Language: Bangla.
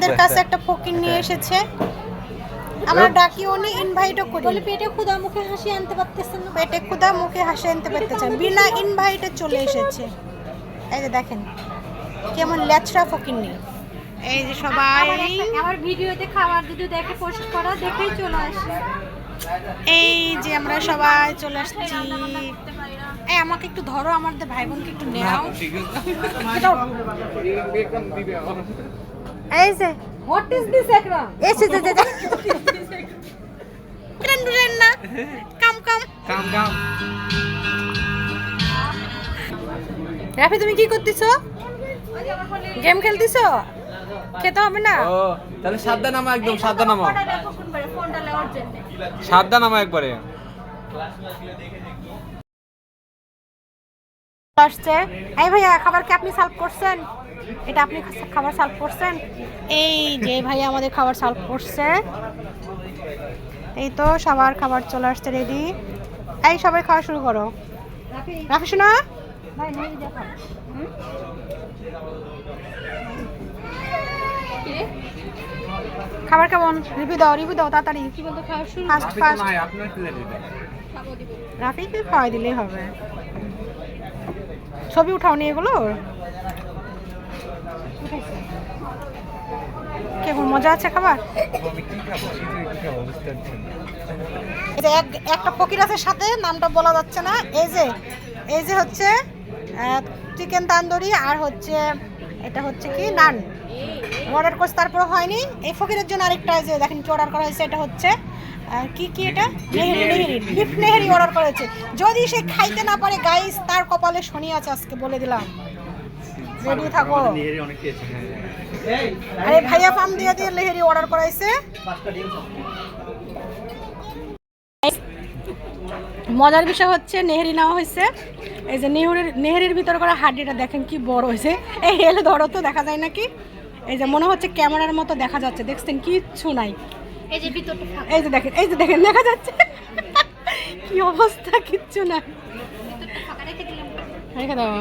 আমাদের কাছে একটা ফকির নিয়ে এসেছে, আমরা ডাকি উনি ইনভাইটও করি। বলে পেটে ক্ষুধা মুখে হাসি আনতে পারতেছেন না, পেটে ক্ষুধা মুখে হাসি আনতে পারতেছেন, বিনা ইনভাইটে চলে এসেছে। এই যে দেখেন কেমন ল্যাচড়া ফকির নিয়ে। এই যে সবাই আমার ভিডিওতে খাবার যদি দেখে পোস্ট করা দেখেই চলে আসে। এই যে আমরা সবাই চলে আসছি। এই আমাকে একটু ধরো, আমাদের ভাই বোনকে একটু নেও। এই যে হোয়াট ইজ দিস একরাম? এসে যে না কাম কাম কাম কাম। রাফি তুমি কি করতেছো? গেম খেলতেছো? খেতে হবে না? ও তাহলে সাবধান নামা, একদম সাবধান নামা, ফোনটা নেওয়ার জন্য সাবধান নামা একবারে। আসছে। এই ভাইয়া খাবার কি আপনি সার্ভ করছেন? এটা আপনি খাবার সার্ভ করছেন? এই যে ভাইয়া আমাদের খাবার সার্ভ করছে। এই তো সবার খাবার চলে আসছে রেডি। এই সবাই খাওয়া শুরু করো। রাফি শোনা ভাই নেই দেখো। খাবার কেমন? রিভিউ দাও তাড়াতাড়ি। কি বলতো খাওয়া শুরু? ফার্স্ট আপনি তো ফার্স্ট নাই, আপনার প্লেট এটা। খাবো দিব। রাফিকে খাওয়াই দিলেই হবে। ছবি উঠাওনি এগুলো? কেমন মজা আছে খাবার? আমি কি খাবো, শীতের কি খাবো বুঝতে পারছেন না। এই যে একটা ফকির আছে সাথে, নামটা বলা যাচ্ছে না। এই যে হচ্ছে চিকেন তান্দুরি, আর হচ্ছে এটা হচ্ছে কি নান অর্ডার করছে, তারপরে হয়নি। এই ফকিরের জন্য আরেকটা যে দেখেন কি অর্ডার করা হয়েছে, এটা হচ্ছে কি এটা নেহেরি বিফ নেহেরি অর্ডার করেছে। যদি সে খাইতে না পারে গাইস, তার কপালে শনি আছে আজকে বলে দিলাম। রেডি থাকো। অনেক খেয়েছে। আরে ভাইয়া ফার্ম দিয়ে লেহেরি অর্ডার করাইছে। মজার বিষয় হচ্ছে নেহেরি নেওয়া হয়েছে। এই যে নেহেরির ভিতর করা হাড্ডিটা দেখেন কি বড় হয়েছে। এই হেলে ধরো তো, দেখা যায় নাকি? এই যে মনে হচ্ছে ক্যামেরার মতো দেখা যাচ্ছে, দেখছেন কিচ্ছু নাই। এই যে ভিতরটা ফাঁকা। এই যে দেখেন দেখা যাচ্ছে কি অবস্থা, কিচ্ছু নাই। ফাঁকা রেখে দিলাম। রেখে দাও।